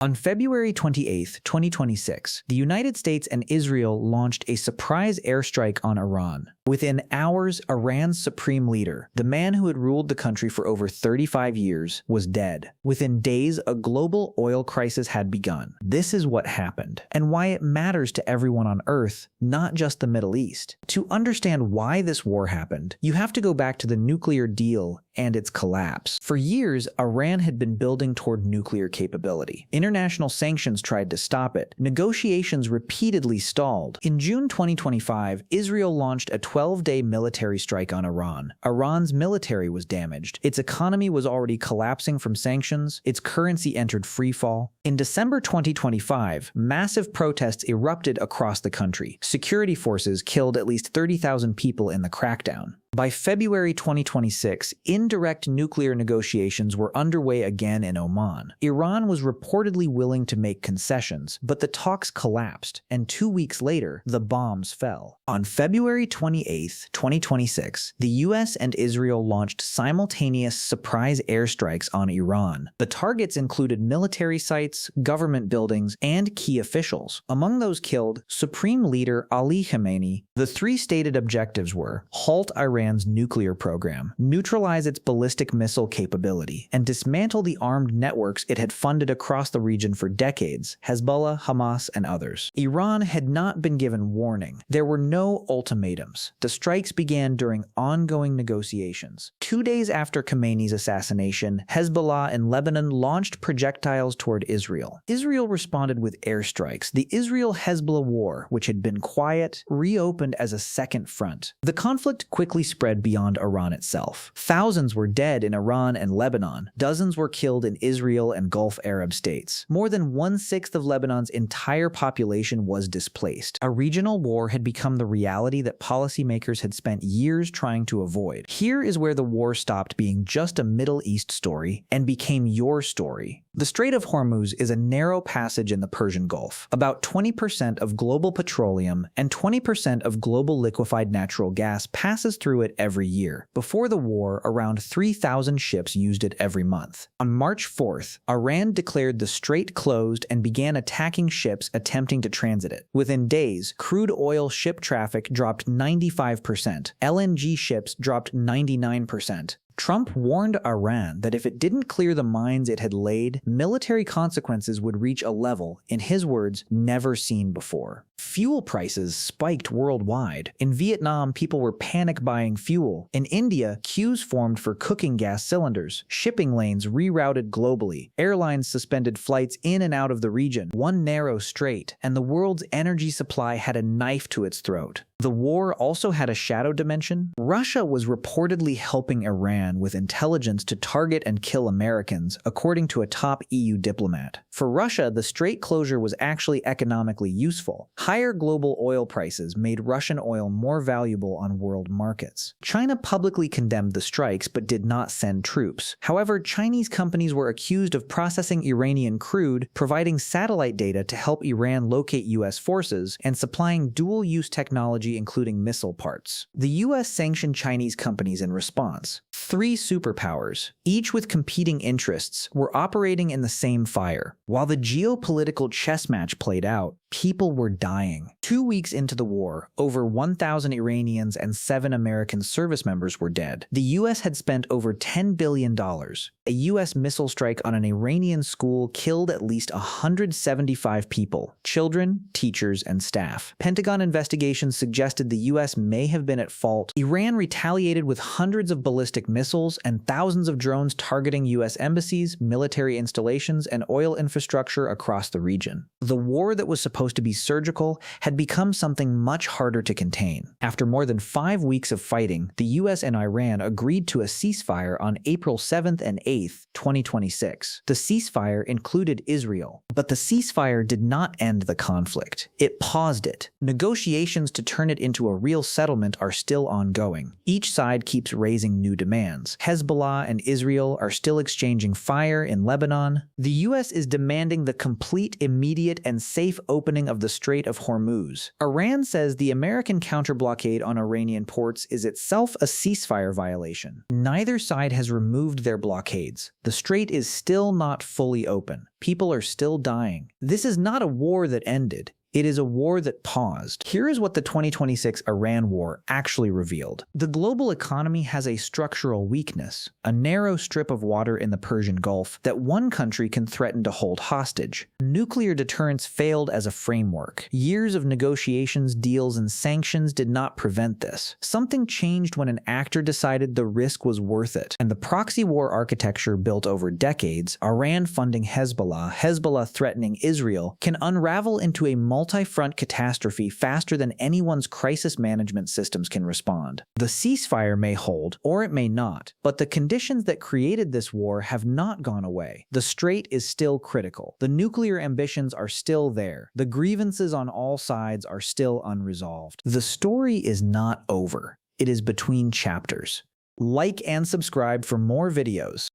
On February 28, 2026, the United States and Israel launched a surprise airstrike on Iran. Within hours, Iran's supreme leader, the man who had ruled the country for over 35 years, was dead. Within days, a global oil crisis had begun. This is what happened, and why it matters to everyone on Earth, not just the Middle East. To understand why this war happened, you have to go back to the nuclear deal and its collapse. For years, Iran had been building toward nuclear capability. International sanctions tried to stop it. Negotiations repeatedly stalled. In June 2025, Israel launched a 12-day military strike on Iran. Iran's military was damaged. Its economy was already collapsing from sanctions. Its currency entered freefall. In December 2025, massive protests erupted across the country. Security forces killed at least 30,000 people in the crackdown. By February 2026, indirect nuclear negotiations were underway again in Oman. Iran was reportedly willing to make concessions, but the talks collapsed, and 2 weeks later, the bombs fell. On February 28, 2026, the US and Israel launched simultaneous surprise airstrikes on Iran. The targets included military sites, government buildings, and key officials. Among those killed, Supreme Leader Ali Khamenei. The three stated objectives were: halt Iran's nuclear program, neutralize its ballistic missile capability, and dismantle the armed networks it had funded across the region for decades, Hezbollah, Hamas, and others. Iran had not been given warning. There were no ultimatums. The strikes began during ongoing negotiations. 2 days after Khamenei's assassination, Hezbollah in Lebanon launched projectiles toward Israel. Israel responded with airstrikes. The Israel-Hezbollah war, which had been quiet, reopened as a second front. The conflict quickly spread beyond Iran itself. Thousands were dead in Iran and Lebanon. Dozens were killed in Israel and Gulf Arab states. More than 1/6 of Lebanon's entire population was displaced. A regional war had become the reality that policymakers had spent years trying to avoid. Here is where the war stopped being just a Middle East story and became your story. The Strait of Hormuz is a narrow passage in the Persian Gulf. About 20% of global petroleum and 20% of global liquefied natural gas passes through it every year. Before the war, around 3,000 ships used it every month. On March 4th, Iran declared the strait closed and began attacking ships attempting to transit it. Within days, crude oil ship traffic dropped 95%. LNG ships dropped 99%. Trump warned Iran that if it didn't clear the mines it had laid, military consequences would reach a level, in his words, never seen before. Fuel prices spiked worldwide. In Vietnam, people were panic buying fuel. In India, queues formed for cooking gas cylinders. Shipping lanes rerouted globally. Airlines suspended flights in and out of the region. One narrow strait, and the world's energy supply had a knife to its throat. The war also had a shadow dimension. Russia was reportedly helping Iran with intelligence to target and kill Americans, according to a top EU diplomat. For Russia, the strait closure was actually economically useful. Higher global oil prices made Russian oil more valuable on world markets. China publicly condemned the strikes but did not send troops. However, Chinese companies were accused of processing Iranian crude, providing satellite data to help Iran locate US forces, and supplying dual-use technology including missile parts. The US sanctioned Chinese companies in response. 3 superpowers, each with competing interests, were operating in the same fire. While the geopolitical chess match played out, people were dying. 2 weeks into the war, over 1,000 Iranians and 7 American service members were dead. The US had spent over $10 billion. A US missile strike on an Iranian school killed at least 175 people, children, teachers, and staff. Pentagon investigations suggested the US may have been at fault. Iran retaliated with hundreds of ballistic missiles and thousands of drones targeting US embassies, military installations, and oil infrastructure across the region. The war that was supposed to be surgical had become something much harder to contain. After more than 5 weeks of fighting, the US and Iran agreed to a ceasefire on April 7th and 8th, 2026. The ceasefire included Israel, but the ceasefire did not end the conflict. It paused it. Negotiations to turn it into a real settlement are still ongoing. Each side keeps raising new demands. Hezbollah and Israel are still exchanging fire in Lebanon. The US is demanding the complete, immediate, and safe opening opening of the Strait of Hormuz. Iran says the American counter-blockade on Iranian ports is itself a ceasefire violation. Neither side has removed their blockades. The strait is still not fully open. People are still dying. This is not a war that ended. It is a war that paused. Here is what the 2026 Iran war actually revealed. The global economy has a structural weakness, a narrow strip of water in the Persian Gulf that one country can threaten to hold hostage. Nuclear deterrence failed as a framework. Years of negotiations, deals, and sanctions did not prevent this. Something changed when an actor decided the risk was worth it. And the proxy war architecture built over decades, Iran funding Hezbollah, Hezbollah threatening Israel, can unravel into a multi-front catastrophe faster than anyone's crisis management systems can respond. The ceasefire may hold, or it may not, but the conditions that created this war have not gone away. The strait is still critical. The nuclear ambitions are still there. The grievances on all sides are still unresolved. The story is not over. It is between chapters. Like and subscribe for more videos.